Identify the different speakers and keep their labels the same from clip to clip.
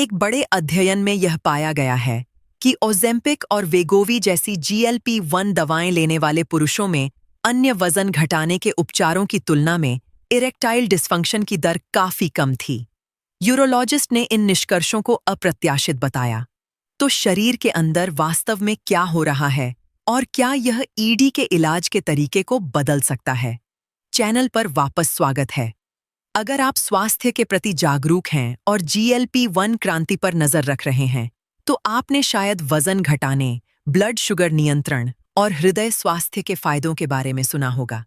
Speaker 1: एक बड़े अध्ययन में यह पाया गया है कि ओज़ेम्पिक और वेगोवी जैसी GLP-1 दवाएं लेने वाले पुरुषों में अन्य वजन घटाने के उपचारों की तुलना में इरेक्टाइल डिस्फंक्शन की दर काफी कम थी। यूरोलॉजिस्ट ने इन निष्कर्षों को अप्रत्याशित बताया। तो शरीर के अंदर वास्तव में क्या हो रहा है और क्या यह ईडी के इलाज के तरीके को बदल सकता है? चैनल पर वापस स्वागत है। अगर आप स्वास्थ्य के प्रति जागरूक हैं और GLP-1 क्रांति पर नजर रख रहे हैं, तो आपने शायद वजन घटाने, ब्लड शुगर नियंत्रण और हृदय स्वास्थ्य के फायदों के बारे में सुना होगा।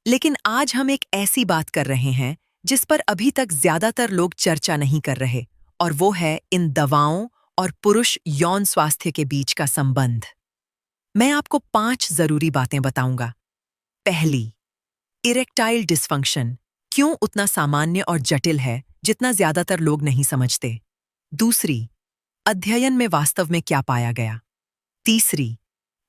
Speaker 1: लेकिन आज हम एक ऐसी बात कर रहे हैं जिस पर अभी तक ज्यादातर लोग चर्चा नहीं कर रहे, और वो है इन दवाओं और पुरुष यौन स्वास्थ्य के बीच का संबंध। मैं आपको 5 जरूरी बातें बताऊंगा। पहली, इरेक्टाइल डिस्फंक्शन क्यों उतना सामान्य और जटिल है जितना ज्यादातर लोग नहीं समझते। दूसरी, अध्ययन में वास्तव में क्या पाया गया। तीसरी,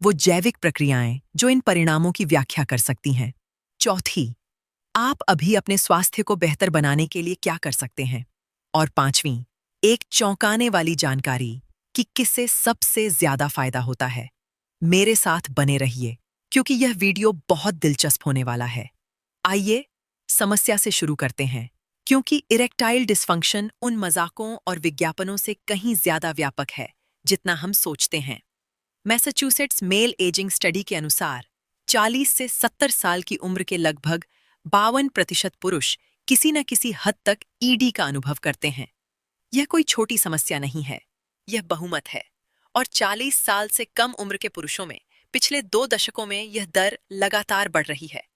Speaker 1: वो जैविक प्रक्रियाएं जो इन परिणामों की व्याख्या कर सकती हैं। चौथी, आप अभी अपने स्वास्थ्य को बेहतर बनाने के लिए क्या कर सकते हैं। और पांचवीं, एक चौंकाने वाली जानकारी कि किससे सबसे ज्यादा फायदा होता है। मेरे साथ बने रहिए क्योंकि यह वीडियो बहुत दिलचस्प होने वाला है। आइए समस्या से शुरू करते हैं, क्योंकि इरेक्टाइल डिस्फंक्शन उन मजाकों और विज्ञापनों से कहीं ज्यादा व्यापक है जितना हम सोचते हैं। मैसाचुसेट्स मेल एजिंग स्टडी के अनुसार 40 से 70 साल की उम्र के लगभग 52% पुरुष किसी न किसी हद तक ईडी का अनुभव करते हैं। यह कोई छोटी समस्या नहीं है, यह बहुमत है। और 40 साल से कम उम्र के पुरुषों में पिछले 2 दशकों में यह दर लगातार बढ़ रही है।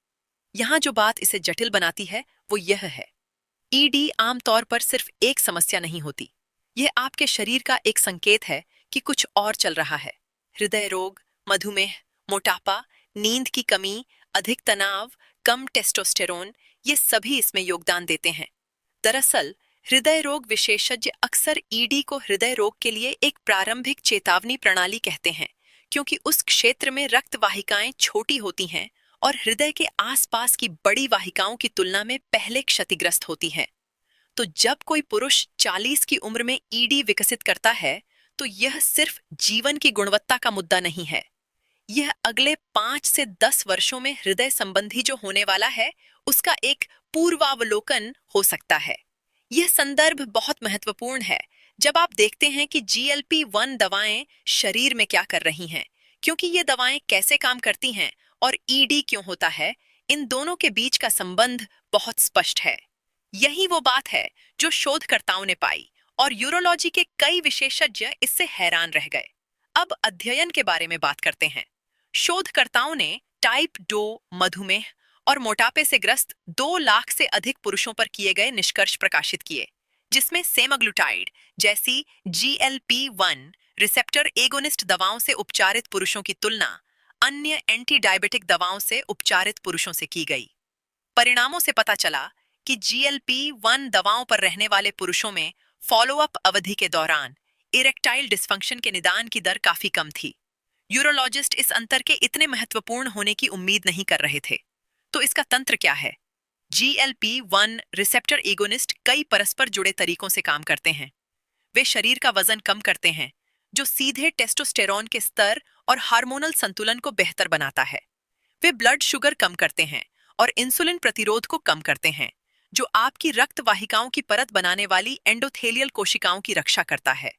Speaker 1: यहाँ जो बात इसे जटिल बनाती है वो यह है, ईडी आमतौर पर सिर्फ एक समस्या नहीं होती। यह आपके शरीर का एक संकेत है कि कुछ और चल रहा है। हृदय रोग, मधुमेह, मोटापा, नींद की कमी, अधिक तनाव, कम टेस्टोस्टेरोन, ये सभी इसमें योगदान देते हैं। दरअसल हृदय रोग विशेषज्ञ अक्सर ईडी को हृदय रोग के लिए एक प्रारंभिक चेतावनी प्रणाली कहते हैं, क्योंकि उस क्षेत्र में रक्त वाहिकाएं छोटी होती हैं और हृदय के आसपास की बड़ी वाहिकाओं की तुलना में पहले क्षतिग्रस्त होती हैं। तो जब कोई पुरुष 40 की उम्र में ईडी विकसित करता है, तो यह सिर्फ जीवन की गुणवत्ता का मुद्दा नहीं है। यह अगले 5 से 10 वर्षों में हृदय संबंधी जो होने वाला है, उसका एक पूर्वावलोकन हो सकता है। यह संदर्भ बहुत महत्वपूर्ण है जब आप देखते हैं कि GLP-1 दवाएं शरीर में क्या कर रही हैं, क्योंकि ये दवाएं कैसे काम करती हैं और ईडी क्यों होता है। इन दोनों के बीच का संबंध बहुत स्पष्ट है। यही वो बात है जो शोधकर्ताओं ने पाई, और यूरोलॉजी के कई विशेषज्ञ इससे हैरान रह गए। अब अध्ययन के बारे में बात करते हैं। शोधकर्ताओं ने टाइप 2 मधुमेह और मोटापे से ग्रस्त 2 लाख से अधिक पुरुषों पर किए गए निष्कर्ष प्रकाशित किए, जिसमें सेमाग्लुटाइड जैसी GLP-1 रिसेप्टर एगोनिस्ट दवाओं से उपचारित पुरुषों की तुलना अन्य एंटी डायबिटिक दवाओं से उपचारित पुरुषों से की गई। परिणामों से पता चला कि GLP-1 दवाओं पर रहने वाले पुरुषों में फॉलोअप अवधि के दौरान इरेक्टाइल डिस्फंक्शन के निदान की दर काफी कम थी। यूरोलॉजिस्ट इस अंतर के इतने महत्वपूर्ण होने की उम्मीद नहीं कर रहे थे। तो इसका तंत्र क्या है? GLP-1 रिसेप्टर एगोनिस्ट कई परस्पर जुड़े तरीकों से काम करते हैं। वे शरीर का वजन कम करते हैं, जो सीधे टेस्टोस्टेरोन के स्तर और हार्मोनल संतुलन को बेहतर बनाता है। वे ब्लड शुगर कम करते हैं और इंसुलिन प्रतिरोध को कम करते हैं, जो आपकी रक्त वाहिकाओं की परत बनाने वाली एंडोथेलियल कोशिकाओं की रक्षा करता है।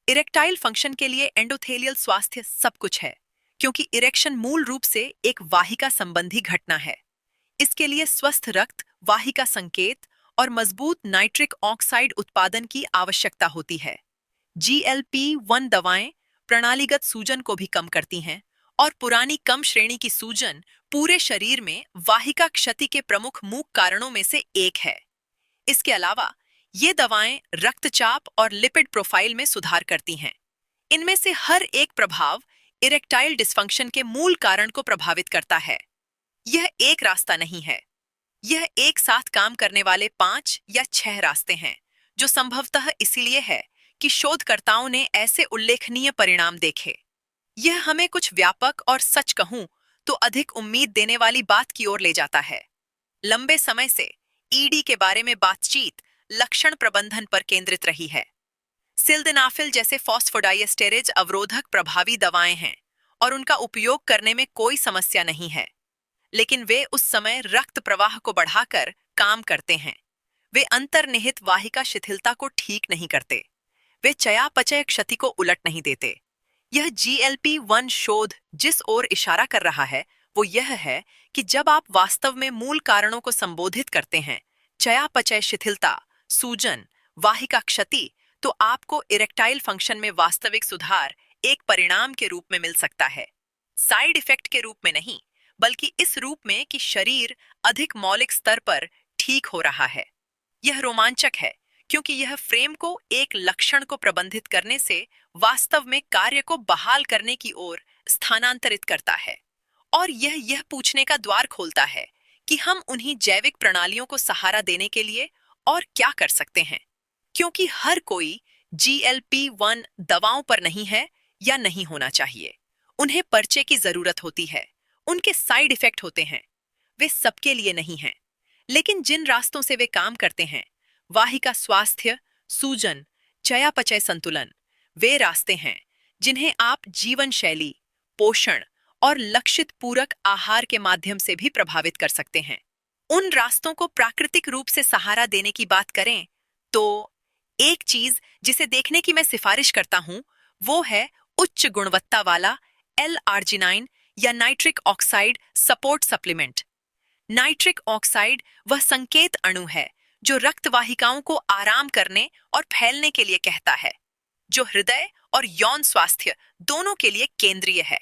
Speaker 1: इरेक्टाइल फंक्शन के लिए एंडोथेलियल स्वास्थ्य सब कुछ है, क्योंकि इरेक्शन मूल रूप से एक वाहिका संबंधी घटना है। इसके लिए स्वस्थ रक्त वाहिका संकेत और मजबूत नाइट्रिक ऑक्साइड उत्पादन की आवश्यकता होती है। GLP-1 दवाएं प्रणालीगत सूजन को भी कम करती हैं, और पुरानी कम श्रेणी की सूजन पूरे शरीर में वाहिका क्षति के प्रमुख मूल कारणों में से एक है। इसके अलावा ये दवाएं रक्तचाप और लिपिड प्रोफाइल में सुधार करती हैं। इनमें से हर एक प्रभाव इरेक्टाइल डिस्फंक्शन के मूल कारण को प्रभावित करता है। यह एक रास्ता नहीं है, यह एक साथ काम करने वाले 5 या 6 रास्ते हैं, जो संभवतः इसीलिए है कि शोधकर्ताओं ने ऐसे उल्लेखनीय परिणाम देखे। यह हमें कुछ व्यापक और सच कहूं तो अधिक उम्मीद देने वाली बात की ओर ले जाता है। लंबे समय से ईडी के बारे में बातचीत लक्षण प्रबंधन पर केंद्रित रही है। सिल्डेनाफिल जैसे फॉस्फोडाइएस्टेरेज अवरोधक प्रभावी दवाएं हैं और उनका उपयोग करने में कोई समस्या नहीं है, लेकिन वे उस समय रक्त प्रवाह को बढ़ाकर काम करते हैं। वे अंतर्निहित वाहिका शिथिलता को ठीक नहीं करते। वे चयापचय क्षति को उलट नहीं देते। यह GLP-1 शोध जिस ओर इशारा कर रहा है वो यह है कि जब आप वास्तव में मूल कारणों को संबोधित करते हैं, चयापचय शिथिलता, सूजन, वाहिका क्षति, तो आपको इरेक्टाइल फंक्शन में वास्तविक सुधार एक परिणाम के रूप में मिल सकता है। साइड इफेक्ट के रूप में नहीं, बल्कि इस रूप में कि शरीर अधिक मौलिक स्तर पर ठीक हो रहा है। यह रोमांचक है क्योंकि यह फ्रेम को एक लक्षण को प्रबंधित करने से वास्तव में कार्य को बहाल करने की ओर स्थानांतरित करता है, और यह पूछने का द्वार खोलता है कि हम उन्हीं जैविक प्रणालियों को सहारा देने के लिए और क्या कर सकते हैं, क्योंकि हर कोई GLP-1 दवाओं पर नहीं है या नहीं होना चाहिए। उन्हें पर्चे की जरूरत होती है, उनके साइड इफेक्ट होते हैं, वे सबके लिए नहीं हैं। लेकिन जिन रास्तों से वे काम करते हैं, वाहिका स्वास्थ्य, सूजन, चयापचय संतुलन, वे रास्ते हैं जिन्हें आप जीवन शैली, पोषण और लक्षित पूरक आहार के माध्यम से भी प्रभावित कर सकते हैं। उन रास्तों को प्राकृतिक रूप से सहारा देने की बात करें तो एक चीज जिसे देखने की मैं सिफारिश करता हूं वो है उच्च गुणवत्ता वाला L-आर्जिनाइन या nitric oxide support supplement. Nitric oxide वह संकेत अणु है जो रक्त वाहिकाओं को आराम करने और फैलने के लिए कहता है, जो हृदय और यौन स्वास्थ्य दोनों के लिए केंद्रीय है।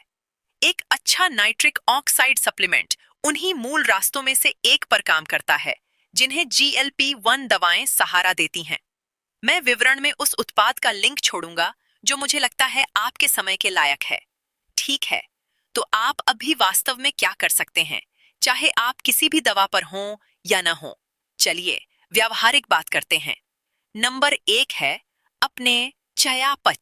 Speaker 1: एक अच्छा नाइट्रिक ऑक्साइड सप्लीमेंट उन्हीं मूल रास्तों में से एक पर काम करता है जिन्हें GLP-1 दवाएं सहारा देती हैं। मैं विवरण में उस उत्पाद का लिंक छोड़ूंगा जो मुझे लगता है आपके समय के लायक है। ठीक है, तो आप अभी वास्तव में क्या कर सकते हैं, चाहे आप किसी भी दवा पर हों या न हों। चलिए व्यावहारिक बात करते हैं। नंबर 1 है अपने चयापचय